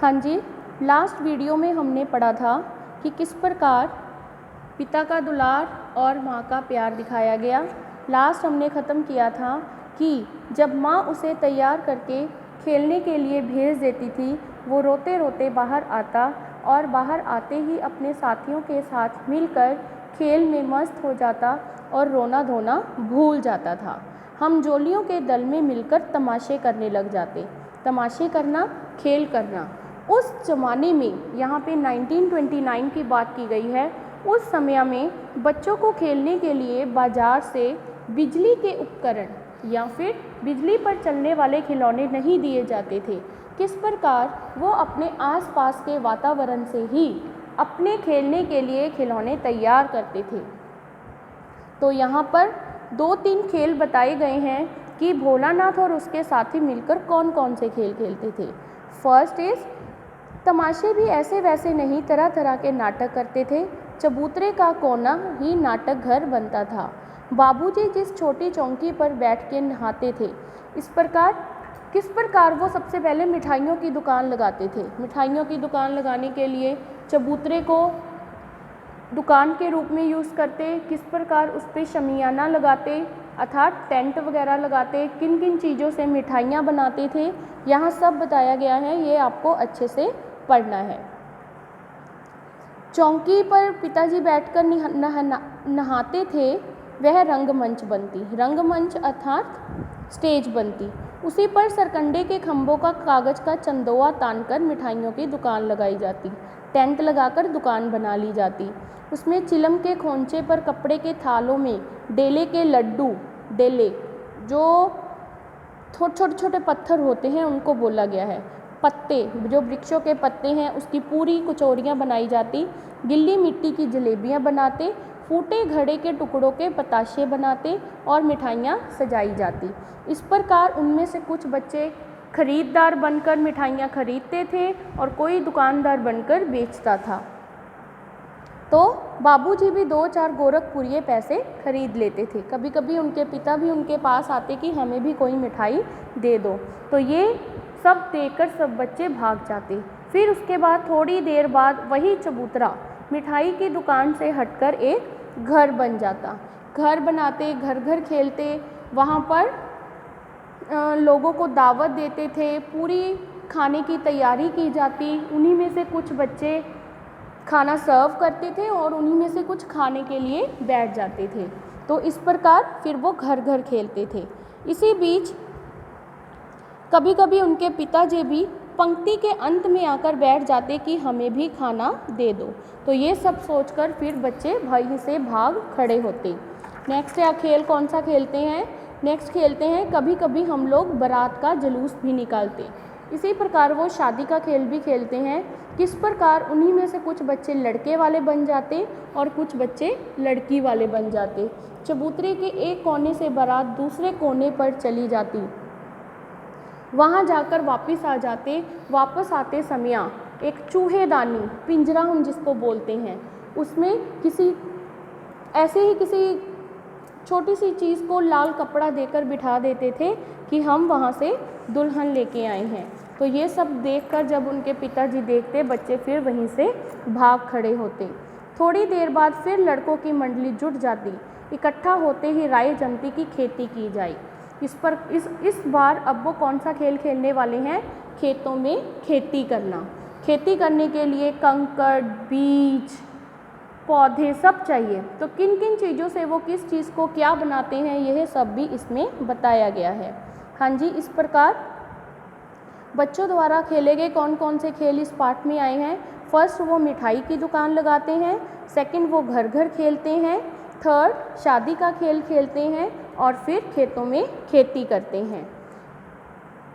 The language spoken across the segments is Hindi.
हाँ जी, लास्ट वीडियो में हमने पढ़ा था कि किस प्रकार पिता का दुलार और माँ का प्यार दिखाया गया। लास्ट हमने ख़त्म किया था कि जब माँ उसे तैयार करके खेलने के लिए भेज देती थी, वो रोते रोते बाहर आता और बाहर आते ही अपने साथियों के साथ मिलकर खेल में मस्त हो जाता और रोना धोना भूल जाता था। हम जोलियों के दल में मिलकर तमाशे करने लग जाते। तमाशे करना, खेल करना। उस ज़माने में, यहाँ पे 1929 की बात की गई है, उस समय में बच्चों को खेलने के लिए बाज़ार से बिजली के उपकरण या फिर बिजली पर चलने वाले खिलौने नहीं दिए जाते थे। किस प्रकार वो अपने आसपास के वातावरण से ही अपने खेलने के लिए खिलौने तैयार करते थे। तो यहाँ पर 2-3 खेल बताए गए हैं कि भोलानाथ और उसके साथी मिलकर कौन कौन से खेल खेलते थे। फर्स्ट इज़ तमाशे भी ऐसे वैसे नहीं, तरह तरह के नाटक करते थे। चबूतरे का कोना ही नाटक घर बनता था। बाबूजी जिस छोटी चौकी पर बैठ के नहाते थे, किस प्रकार वो सबसे पहले मिठाइयों की दुकान लगाते थे। मिठाइयों की दुकान लगाने के लिए चबूतरे को दुकान के रूप में यूज़ करते, किस प्रकार उस पर शमियाना लगाते अर्थात टेंट वगैरह लगाते, किन किन चीज़ों से मिठाइयाँ बनाते थे, यहाँ सब बताया गया है। ये आपको अच्छे से पढ़ना है। चौकी पर पिताजी बैठकर नहाते थे, वह रंगमंच बनती। रंगमंच अर्थात स्टेज बनती। उसी पर सरकंडे के खंभों का कागज़ का चंदोआ तानकर मिठाइयों की दुकान लगाई जाती। टेंट लगाकर दुकान बना ली जाती। उसमें चिलम के खोंचे पर कपड़े के थालों में डेले के लड्डू, डेले जो छोटे छोटे पत्थर होते हैं उनको बोला गया है, पत्ते जो वृक्षों के पत्ते हैं उसकी पूरी कचौरियाँ बनाई जाती। गिल्ली मिट्टी की जलेबियाँ बनाते, फूटे घड़े के टुकड़ों के बताशे बनाते और मिठाइयाँ सजाई जाती। इस प्रकार उनमें से कुछ बच्चे खरीदार बनकर मिठाइयाँ खरीदते थे और कोई दुकानदार बनकर बेचता था। तो बाबूजी भी 2-4 गोरखपुरिये पैसे खरीद लेते थे। कभी कभी उनके पिता भी उनके पास आते कि हमें भी कोई मिठाई दे दो, तो ये सब देखकर सब बच्चे भाग जाते। फिर उसके बाद थोड़ी देर बाद वही चबूतरा मिठाई की दुकान से हटकर एक घर बन जाता। घर बनाते, घर घर खेलते, वहाँ पर लोगों को दावत देते थे, पूरी खाने की तैयारी की जाती। उन्हीं में से कुछ बच्चे खाना सर्व करते थे और उन्हीं में से कुछ खाने के लिए बैठ जाते थे। तो इस प्रकार फिर वो घर घर खेलते थे। इसी बीच कभी कभी उनके पिताजी भी पंक्ति के अंत में आकर बैठ जाते कि हमें भी खाना दे दो। तो ये सब सोचकर फिर बच्चे भय से भाग खड़े होते। नेक्स्ट खेल कौन सा खेलते हैं? नेक्स्ट खेलते हैं कभी कभी हम लोग बारात का जुलूस भी निकालते। इसी प्रकार वो शादी का खेल भी खेलते हैं। किस प्रकार उन्हीं में से कुछ बच्चे लड़के वाले बन जाते और कुछ बच्चे लड़की वाले बन जाते। चबूतरे के एक कोने से बारात दूसरे कोने पर चली जाती, वहाँ जाकर वापस आ जाते। वापस आते समय एक चूहेदानी, पिंजरा हम जिसको बोलते हैं, उसमें किसी छोटी सी चीज़ को लाल कपड़ा देकर बिठा देते थे कि हम वहाँ से दुल्हन लेके आए हैं। तो ये सब देखकर जब उनके पिताजी देखते, बच्चे फिर वहीं से भाग खड़े होते। थोड़ी देर बाद फिर लड़कों की मंडली जुट जाती। इकट्ठा होते ही राय जमती की खेती की जाए। इस बार अब वो कौन सा खेल खेलने वाले हैं? खेतों में खेती करना। खेती करने के लिए कंकड़, बीज, पौधे सब चाहिए। तो किन किन चीज़ों से वो किस चीज़ को क्या बनाते हैं, यह सब भी इसमें बताया गया है। हाँ जी, इस प्रकार बच्चों द्वारा खेले गए कौन कौन से खेल इस पाठ में आए हैं? फर्स्ट वो मिठाई की दुकान लगाते हैं, सेकंड वो घर घर खेलते हैं, थर्ड शादी का खेल खेलते हैं और फिर खेतों में खेती करते हैं।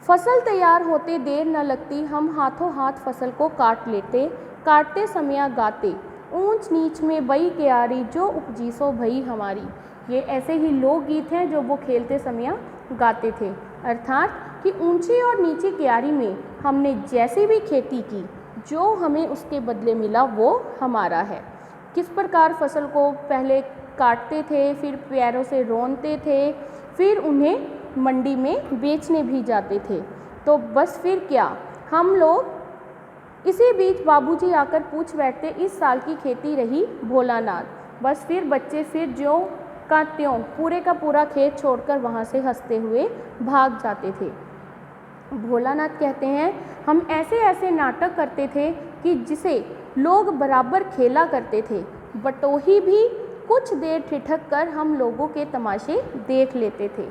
फसल तैयार होते देर न लगती, हम हाथों हाथ फसल को काट लेते। काटते समय गाते, ऊंच नीच में बई क्यारी, जो उपजी सो भई हमारी। ये ऐसे ही लोकगीत हैं जो वो खेलते समय गाते थे। अर्थात कि ऊंची और नीची क्यारी में हमने जैसी भी खेती की, जो हमें उसके बदले मिला वो हमारा है। किस प्रकार फसल को पहले काटते थे, फिर पैरों से रोनते थे, फिर उन्हें मंडी में बेचने भी जाते थे। तो बस फिर क्या, हम लोग इसी बीच बाबूजी आकर पूछ बैठते, इस साल की खेती रही भोलानाथ। बस फिर बच्चे फिर ज्यों का त्यों पूरे का पूरा खेत छोड़कर वहाँ से हंसते हुए भाग जाते थे। भोलानाथ कहते हैं, हम ऐसे ऐसे नाटक करते थे कि जिसे लोग बराबर खेला करते थे। बटोही भी कुछ देर ठिठक कर हम लोगों के तमाशे देख लेते थे।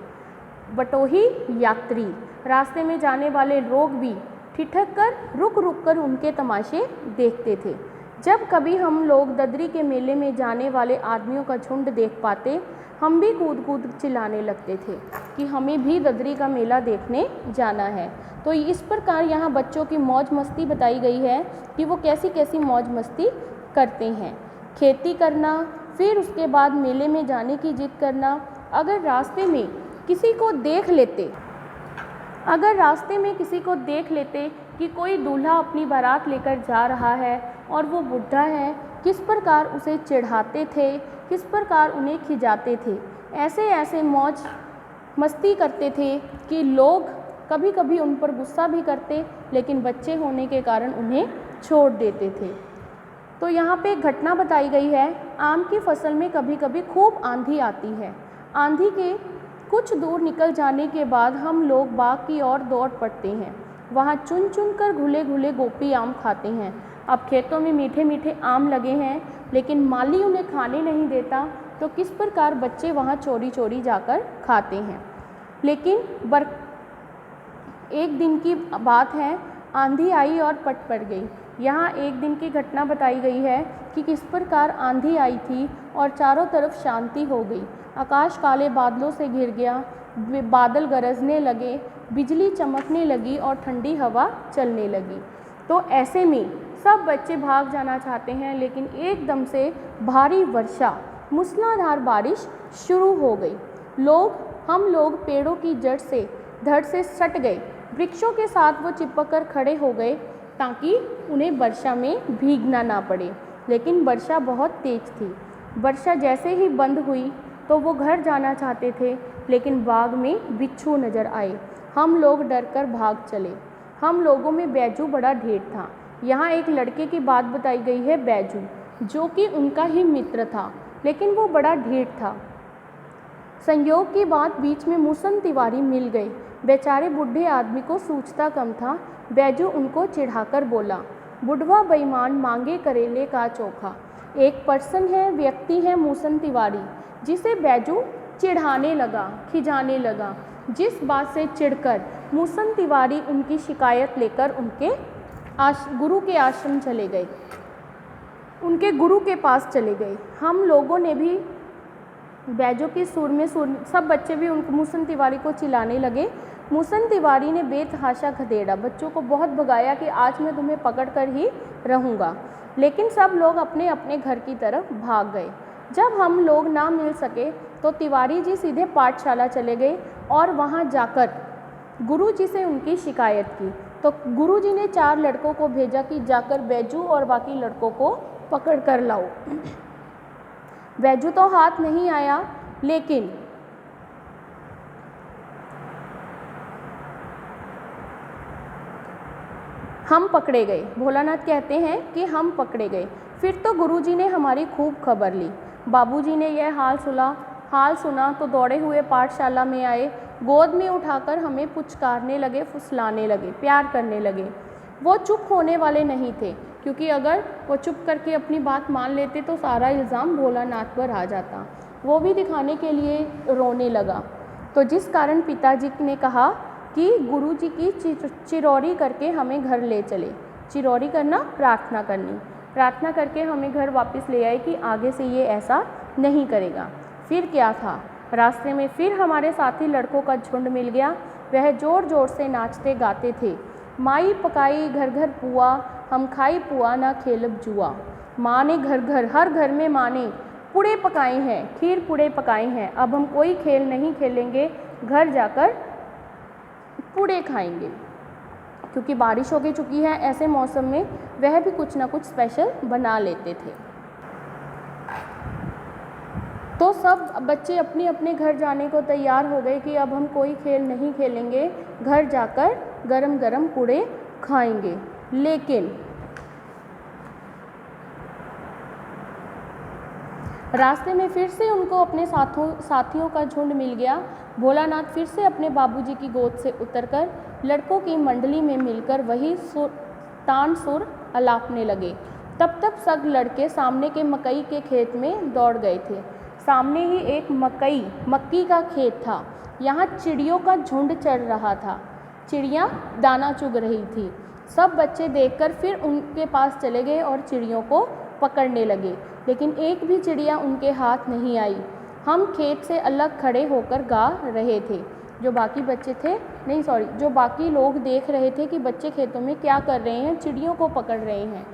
बटोही यात्री, रास्ते में जाने वाले लोग भी ठिठक कर रुक रुक कर उनके तमाशे देखते थे। जब कभी हम लोग ददरी के मेले में जाने वाले आदमियों का झुंड देख पाते, हम भी कूद कूद चिल्लाने लगते थे कि हमें भी ददरी का मेला देखने जाना है। तो इस प्रकार यहाँ बच्चों की मौज मस्ती बताई गई है कि वो कैसी कैसी मौज मस्ती करते हैं। खेती करना, फिर उसके बाद मेले में जाने की जिद करना। अगर रास्ते में किसी को देख लेते कि कोई दूल्हा अपनी बारात लेकर जा रहा है और वो बुढ़ा है, किस प्रकार उसे चिढ़ाते थे, किस प्रकार उन्हें खिजाते थे। ऐसे ऐसे मौज मस्ती करते थे कि लोग कभी कभी उन पर गुस्सा भी करते, लेकिन बच्चे होने के कारण उन्हें छोड़ देते थे। तो यहाँ पे एक घटना बताई गई है, आम की फसल में कभी कभी खूब आंधी आती है। आंधी के कुछ दूर निकल जाने के बाद हम लोग बाग की ओर दौड़ पड़ते हैं। वहाँ चुन चुन कर घुले घुले गोपी आम खाते हैं। अब खेतों में मीठे मीठे आम लगे हैं, लेकिन माली उन्हें खाने नहीं देता, तो किस प्रकार बच्चे वहाँ चोरी चोरी जाकर खाते हैं। लेकिन एक दिन की बात है, आंधी आई और पट पड़ गई। यहाँ एक दिन की घटना बताई गई है कि किस प्रकार आंधी आई थी और चारों तरफ शांति हो गई। आकाश काले बादलों से घिर गया, बादल गरजने लगे, बिजली चमकने लगी और ठंडी हवा चलने लगी। तो ऐसे में सब बच्चे भाग जाना चाहते हैं, लेकिन एकदम से भारी वर्षा, मूसलाधार बारिश शुरू हो गई। हम लोग पेड़ों की धड़ से सट गए। वृक्षों के साथ वो चिपक कर खड़े हो गए ताकि उन्हें वर्षा में भीगना ना पड़े। लेकिन वर्षा बहुत तेज थी। वर्षा जैसे ही बंद हुई तो वो घर जाना चाहते थे, लेकिन बाग में बिच्छू नज़र आए। हम लोग डर कर भाग चले। हम लोगों में बैजू बड़ा ढेर था। यहाँ एक लड़के की बात बताई गई है, बैजू, जो कि उनका ही मित्र था, लेकिन वो बड़ा ढेर था। संयोग की बात, बीच में मूसन तिवारी मिल गए। बेचारे बूढ़े आदमी को सूझता कम था। बैजू उनको चिढ़ाकर बोला, बुढ़वा बेईमान, मांगे करेले का चोखा। एक व्यक्ति है मूसन तिवारी, जिसे बैजू चिढ़ाने लगा, खिजाने लगा। जिस बात से चिढ़कर मूसन तिवारी उनकी शिकायत लेकर उनके गुरु के आश्रम चले गए, उनके गुरु के पास चले गए। हम लोगों ने भी बैजू की सुर में सब बच्चे भी उनको मूसन तिवारी को चिल्लाने लगे। मूसन तिवारी ने बेतहाशा खदेड़ा, बच्चों को बहुत भगाया कि आज मैं तुम्हें पकड़ कर ही रहूँगा। लेकिन सब लोग अपने अपने घर की तरफ भाग गए। जब हम लोग ना मिल सके तो तिवारी जी सीधे पाठशाला चले गए और वहाँ जाकर गुरुजी से उनकी शिकायत की। तो गुरुजी ने 4 लड़कों को भेजा कि जाकर बैजू और बाकी लड़कों को पकड़ कर लाओ। बैजू तो हाथ नहीं आया, लेकिन हम पकड़े गए। भोलानाथ कहते हैं कि हम पकड़े गए। फिर तो गुरुजी ने हमारी खूब खबर ली। बाबूजी ने यह हाल सुना तो दौड़े हुए पाठशाला में आए। गोद में उठाकर हमें पुचकारने लगे, फुसलाने लगे, प्यार करने लगे। वो चुप होने वाले नहीं थे, क्योंकि अगर वो चुप करके अपनी बात मान लेते तो सारा इल्ज़ाम भोलानाथ पर आ जाता। वो भी दिखाने के लिए रोने लगा। तो जिस कारण पिताजी ने कहा कि गुरुजी की चिरौरी करके हमें घर ले चले। चिरौरी करना, प्रार्थना करनी। प्रार्थना करके हमें घर वापस ले आए कि आगे से ये ऐसा नहीं करेगा। फिर क्या था, रास्ते में फिर हमारे साथी लड़कों का झुंड मिल गया। वह ज़ोर ज़ोर से नाचते गाते थे। माई पकाई घर घर पुआ, हम खाई पुआ ना खेलब जुआ। माँ ने हर घर में माँ ने पुड़े पकाए हैं, खीर पुड़े पकाए हैं। अब हम कोई खेल नहीं खेलेंगे, घर जाकर पुड़े खाएंगे। क्योंकि बारिश हो चुकी है, ऐसे मौसम में वह भी कुछ ना कुछ स्पेशल बना लेते थे। तो सब बच्चे अपने अपने घर जाने को तैयार हो गए कि अब हम कोई खेल नहीं खेलेंगे, घर जाकर गरम गरम पुड़े खाएंगे। लेकिन रास्ते में फिर से उनको अपने साथियों का झुंड मिल गया। भोलानाथ फिर से अपने बाबूजी की गोद से उतरकर लड़कों की मंडली में मिलकर वही तान सुर अलापने लगे। तब तक सब लड़के सामने के मकई के खेत में दौड़ गए थे। सामने ही एक मक्की का खेत था। यहाँ चिड़ियों का झुंड चढ़ रहा था। चिड़ियाँ दाना चुग रही थी। सब बच्चे देखकर फिर उनके पास चले गए और चिड़ियों को पकड़ने लगे, लेकिन एक भी चिड़िया उनके हाथ नहीं आई। हम खेत से अलग खड़े होकर गा रहे थे। जो बाकी लोग देख रहे थे कि बच्चे खेतों में क्या कर रहे हैं, चिड़ियों को पकड़ रहे हैं।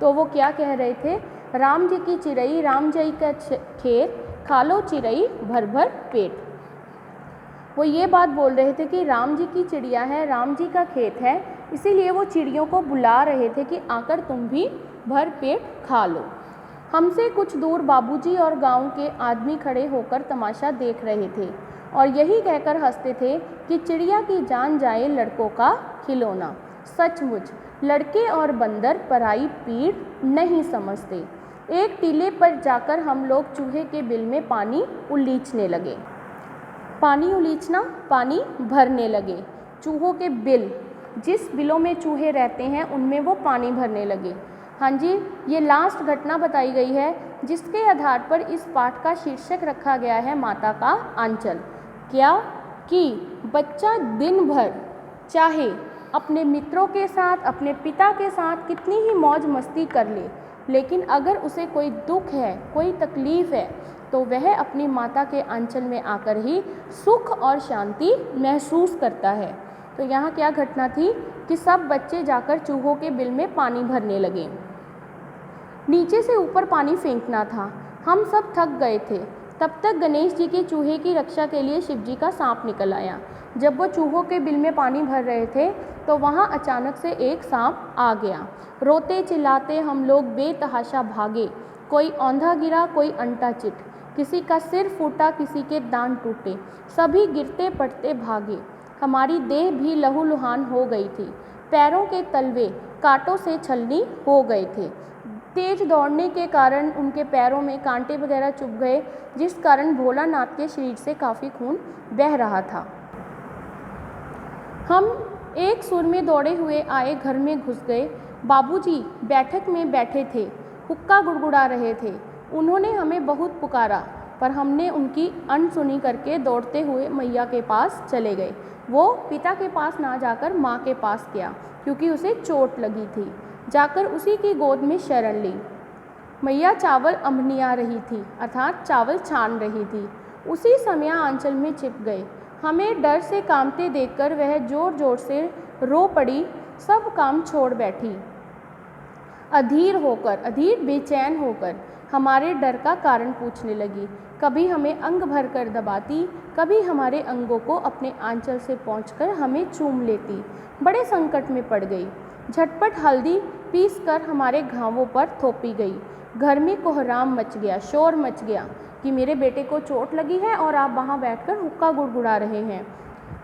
तो वो क्या कह रहे थे, राम जी की चिड़ई राम जी का खेत, खा लो चिड़ई भर भर पेट। वो ये बात बोल रहे थे कि राम जी की चिड़िया है, राम जी का खेत है, इसीलिए वो चिड़ियों को बुला रहे थे कि आकर तुम भी भर पेट खा लो। हमसे कुछ दूर बाबूजी और गांव के आदमी खड़े होकर तमाशा देख रहे थे और यही कहकर हंसते थे कि चिड़िया की जान जाए लड़कों का खिलौना। सचमुच लड़के और बंदर पराई पीड़ नहीं समझते। एक टीले पर जाकर हम लोग चूहे के बिल में पानी उलीचने लगे। पानी भरने लगे। चूहों के बिल, जिस बिलों में चूहे रहते हैं उनमें वो पानी भरने लगे। हाँ जी, ये लास्ट घटना बताई गई है जिसके आधार पर इस पाठ का शीर्षक रखा गया है माता का आंचल। क्या कि बच्चा दिन भर चाहे अपने मित्रों के साथ, अपने पिता के साथ कितनी ही मौज मस्ती कर ले, लेकिन अगर उसे कोई दुख है, कोई तकलीफ़ है, तो वह अपनी माता के आंचल में आकर ही सुख और शांति महसूस करता है। तो यहाँ क्या घटना थी कि सब बच्चे जाकर चूहों के बिल में पानी भरने लगे। नीचे से ऊपर पानी फेंकना था। हम सब थक गए थे। तब तक गणेश जी के चूहे की रक्षा के लिए शिव जी का सांप निकल आया। जब वो चूहों के बिल में पानी भर रहे थे तो वहाँ अचानक से एक सांप आ गया। रोते चिल्लाते हम लोग बेतहाशा भागे। कोई औंधा गिरा, कोई अंटा चिट, किसी का सिर फूटा, किसी के दांत टूटे, सभी गिरते पड़ते भागे। हमारी देह भी लहूलुहान हो गई थी। पैरों के तलवे कांटों से छलनी हो गए थे। तेज दौड़ने के कारण उनके पैरों में कांटे वगैरह चुभ गए, जिस कारण भोलानाथ के शरीर से काफ़ी खून बह रहा था। हम एक सुर में दौड़े हुए आए, घर में घुस गए। बाबूजी बैठक में बैठे थे, हुक्का गुड़गुड़ा रहे थे। उन्होंने हमें बहुत पुकारा, पर हमने उनकी अनसुनी करके दौड़ते हुए मैया के पास चले गए। वो पिता के पास ना जाकर माँ के पास गया, क्योंकि उसे चोट लगी थी। जाकर उसी की गोद में शरण ली। मैया चावल अम्बनिया रही थी, अर्थात चावल छान रही थी। उसी समय आंचल में चिप गए। हमें डर से कांपते देखकर वह जोर जोर से रो पड़ी। सब काम छोड़ बैठी, अधीर बेचैन होकर हमारे डर का कारण पूछने लगी। कभी हमें अंग भर कर दबाती, कभी हमारे अंगों को अपने आंचल से पोंछकर हमें चूम लेती। बड़े संकट में पड़ गई। झटपट हल्दी पीसकर हमारे घावों पर थोपी गई। घर में कोहराम मच गया, शोर मच गया कि मेरे बेटे को चोट लगी है और आप वहाँ बैठकर हुक्का गुड़गुड़ा रहे हैं।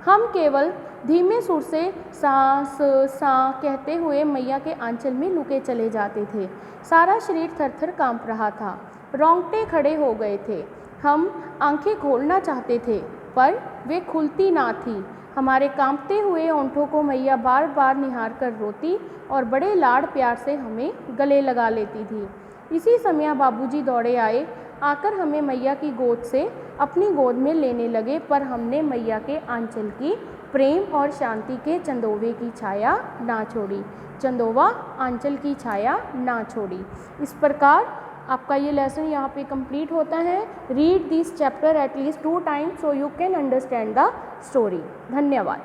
हम केवल धीमे सुर से सांस सा कहते हुए मैया के आंचल में लुके चले जाते थे। सारा शरीर थरथर कांप रहा था, रोंगटे खड़े हो गए थे। हम आंखें खोलना चाहते थे, पर वे खुलती ना थी। हमारे कांपते हुए होंठों को मैया बार बार निहार कर रोती और बड़े लाड़ प्यार से हमें गले लगा लेती थी। इसी समय बाबूजी दौड़े आए, आकर हमें मैया की गोद से अपनी गोद में लेने लगे, पर हमने मैया के आंचल की प्रेम और शांति के चंदोवे की छाया ना छोड़ी। चंदोवा आंचल की छाया ना छोड़ी। इस प्रकार आपका ये लेसन यहाँ पे कंप्लीट होता है। Read this chapter at least 2 times so you can understand the story. धन्यवाद।